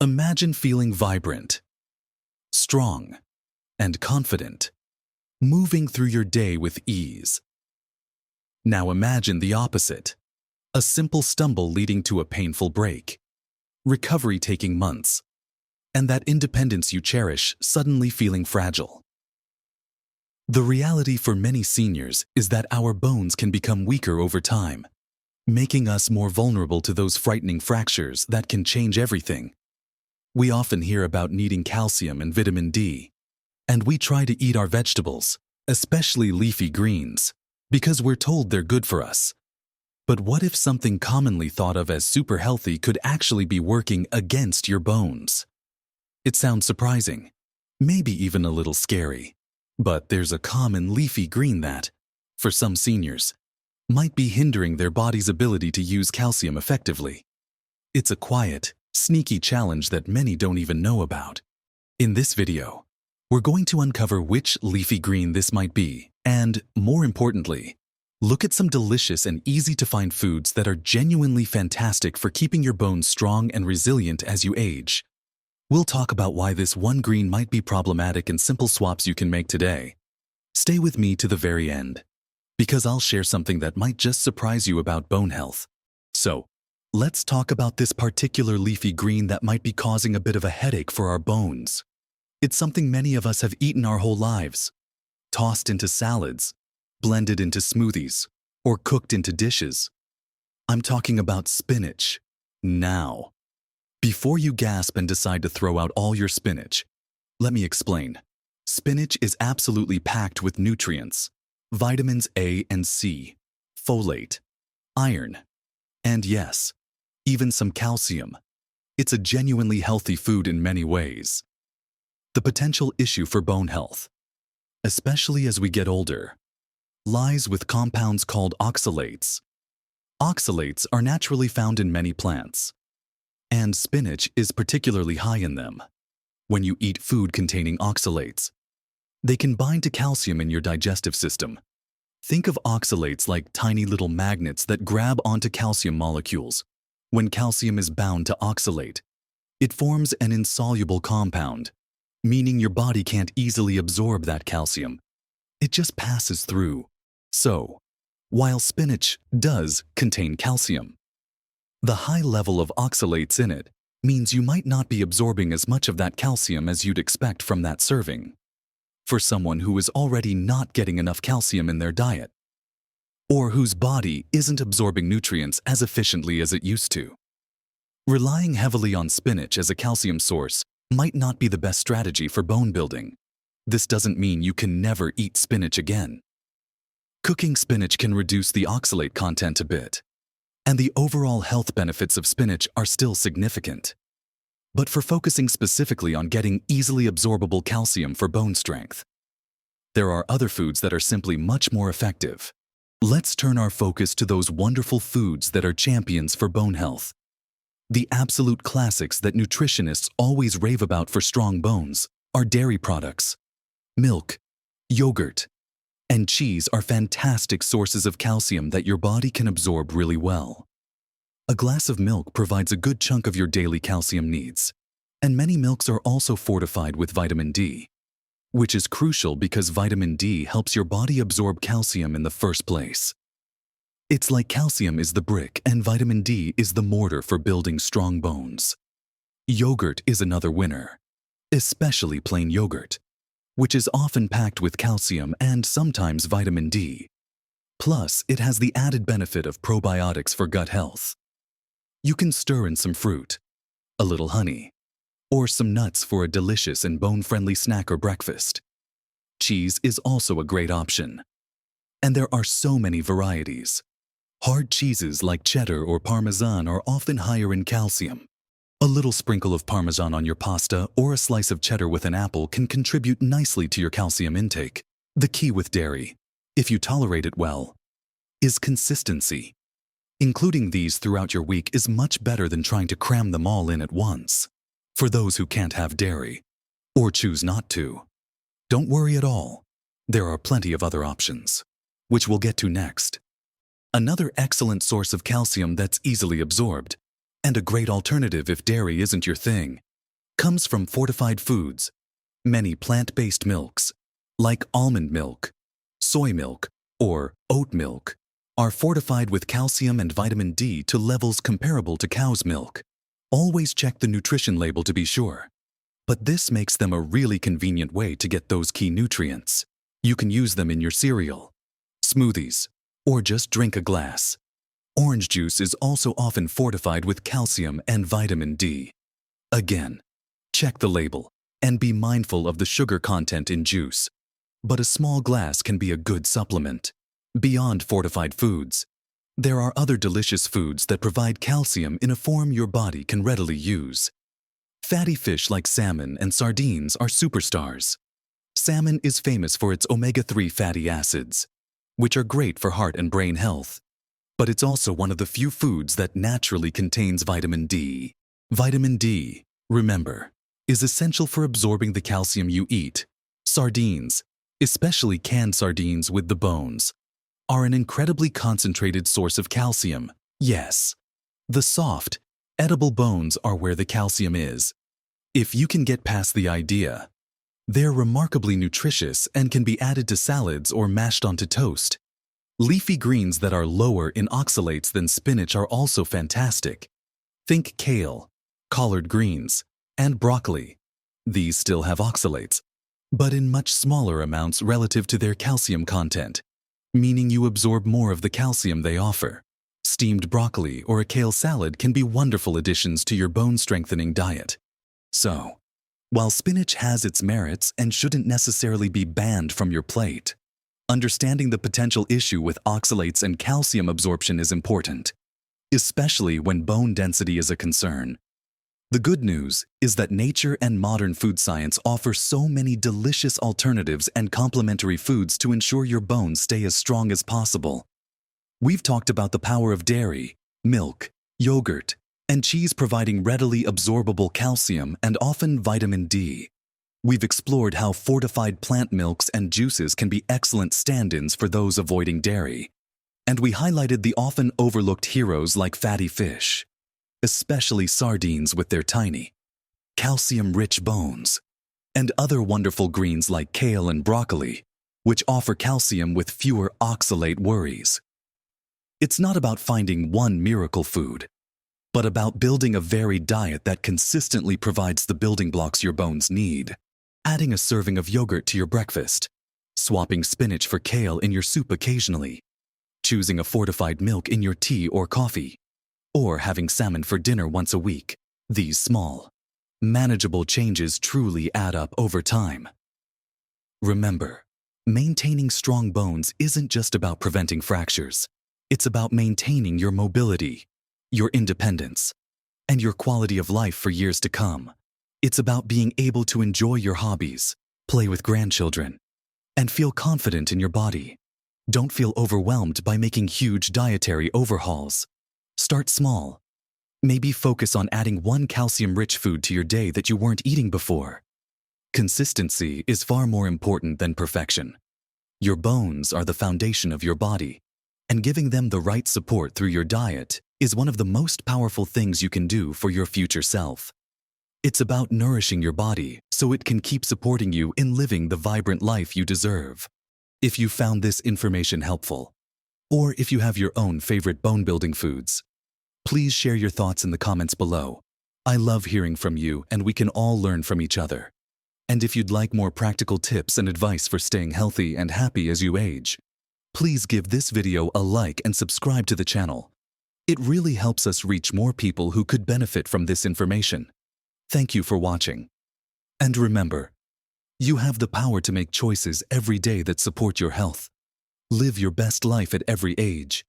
Imagine feeling vibrant, strong, and confident, moving through your day with ease. Now imagine the opposite, a simple stumble leading to a painful break, recovery taking months, and that independence you cherish suddenly feeling fragile. The reality for many seniors is that our bones can become weaker over time, making us more vulnerable to those frightening fractures that can change everything. We often hear about needing calcium and vitamin D, and we try to eat our vegetables, especially leafy greens, because we're told they're good for us. But what if something commonly thought of as super healthy could actually be working against your bones? It sounds surprising, maybe even a little scary, but there's a common leafy green that, for some seniors, might be hindering their body's ability to use calcium effectively. It's a quiet, sneaky challenge that many don't even know about. In this video, we're going to uncover which leafy green this might be, and, more importantly, look at some delicious and easy-to-find foods that are genuinely fantastic for keeping your bones strong and resilient as you age. We'll talk about why this one green might be problematic and simple swaps you can make today. Stay with me to the very end, because I'll share something that might just surprise you about bone health. So, let's talk about this particular leafy green that might be causing a bit of a headache for our bones. It's something many of us have eaten our whole lives, tossed into salads, blended into smoothies, or cooked into dishes. I'm talking about spinach. Now, before you gasp and decide to throw out all your spinach, let me explain. Spinach is absolutely packed with nutrients, vitamins A and C, folate, iron, and yes, even some calcium. It's a genuinely healthy food in many ways. The potential issue for bone health, especially as we get older, lies with compounds called oxalates. Oxalates are naturally found in many plants, and spinach is particularly high in them. When you eat food containing oxalates, they can bind to calcium in your digestive system. Think of oxalates like tiny little magnets that grab onto calcium molecules. When calcium is bound to oxalate, it forms an insoluble compound, meaning your body can't easily absorb that calcium. It just passes through. So, while spinach does contain calcium, the high level of oxalates in it means you might not be absorbing as much of that calcium as you'd expect from that serving. For someone who is already not getting enough calcium in their diet, or whose body isn't absorbing nutrients as efficiently as it used to, relying heavily on spinach as a calcium source might not be the best strategy for bone building. This doesn't mean you can never eat spinach again. Cooking spinach can reduce the oxalate content a bit, and the overall health benefits of spinach are still significant. But for focusing specifically on getting easily absorbable calcium for bone strength, there are other foods that are simply much more effective. Let's turn our focus to those wonderful foods that are champions for bone health. The absolute classics that nutritionists always rave about for strong bones are dairy products. Milk, yogurt, and cheese are fantastic sources of calcium that your body can absorb really well. A glass of milk provides a good chunk of your daily calcium needs, and many milks are also fortified with vitamin D, which is crucial because vitamin D helps your body absorb calcium in the first place. It's like calcium is the brick and vitamin D is the mortar for building strong bones. Yogurt is another winner, especially plain yogurt, which is often packed with calcium and sometimes vitamin D. Plus, it has the added benefit of probiotics for gut health. You can stir in some fruit, a little honey, or some nuts for a delicious and bone-friendly snack or breakfast. Cheese is also a great option. And there are so many varieties. Hard cheeses like cheddar or Parmesan are often higher in calcium. A little sprinkle of Parmesan on your pasta or a slice of cheddar with an apple can contribute nicely to your calcium intake. The key with dairy, if you tolerate it well, is consistency. Including these throughout your week is much better than trying to cram them all in at once. For those who can't have dairy, or choose not to, don't worry at all. There are plenty of other options, which we'll get to next. Another excellent source of calcium that's easily absorbed, and a great alternative if dairy isn't your thing, comes from fortified foods. Many plant-based milks, like almond milk, soy milk, or oat milk, are fortified with calcium and vitamin D to levels comparable to cow's milk. Always check the nutrition label to be sure. But this makes them a really convenient way to get those key nutrients. You can use them in your cereal, smoothies, or just drink a glass. Orange juice is also often fortified with calcium and vitamin D. Again, check the label and be mindful of the sugar content in juice. But a small glass can be a good supplement. Beyond fortified foods, there are other delicious foods that provide calcium in a form your body can readily use. Fatty fish like salmon and sardines are superstars. Salmon is famous for its omega-3 fatty acids, which are great for heart and brain health. But it's also one of the few foods that naturally contains vitamin D. Vitamin D, remember, is essential for absorbing the calcium you eat. Sardines, especially canned sardines with the bones, are an incredibly concentrated source of calcium. Yes, the soft, edible bones are where the calcium is. If you can get past the idea, they're remarkably nutritious and can be added to salads or mashed onto toast. Leafy greens that are lower in oxalates than spinach are also fantastic. Think kale, collard greens, and broccoli. These still have oxalates, but in much smaller amounts relative to their calcium content, meaning you absorb more of the calcium they offer. Steamed broccoli or a kale salad can be wonderful additions to your bone-strengthening diet. So, while spinach has its merits and shouldn't necessarily be banned from your plate, understanding the potential issue with oxalates and calcium absorption is important, especially when bone density is a concern. The good news is that nature and modern food science offer so many delicious alternatives and complementary foods to ensure your bones stay as strong as possible. We've talked about the power of dairy, milk, yogurt, and cheese providing readily absorbable calcium and often vitamin D. We've explored how fortified plant milks and juices can be excellent stand-ins for those avoiding dairy. And we highlighted the often overlooked heroes like fatty fish, especially sardines with their tiny, calcium-rich bones, and other wonderful greens like kale and broccoli, which offer calcium with fewer oxalate worries. It's not about finding one miracle food, but about building a varied diet that consistently provides the building blocks your bones need. Adding a serving of yogurt to your breakfast, swapping spinach for kale in your soup occasionally, choosing a fortified milk in your tea or coffee, or having salmon for dinner once a week. These small, manageable changes truly add up over time. Remember, maintaining strong bones isn't just about preventing fractures. It's about maintaining your mobility, your independence, and your quality of life for years to come. It's about being able to enjoy your hobbies, play with grandchildren, and feel confident in your body. Don't feel overwhelmed by making huge dietary overhauls. Start small. Maybe focus on adding one calcium-rich food to your day that you weren't eating before. Consistency is far more important than perfection. Your bones are the foundation of your body, and giving them the right support through your diet is one of the most powerful things you can do for your future self. It's about nourishing your body so it can keep supporting you in living the vibrant life you deserve. If you found this information helpful, or if you have your own favorite bone-building foods, please share your thoughts in the comments below. I love hearing from you and we can all learn from each other. And if you'd like more practical tips and advice for staying healthy and happy as you age, please give this video a like and subscribe to the channel. It really helps us reach more people who could benefit from this information. Thank you for watching. And remember, you have the power to make choices every day that support your health. Live your best life at every age.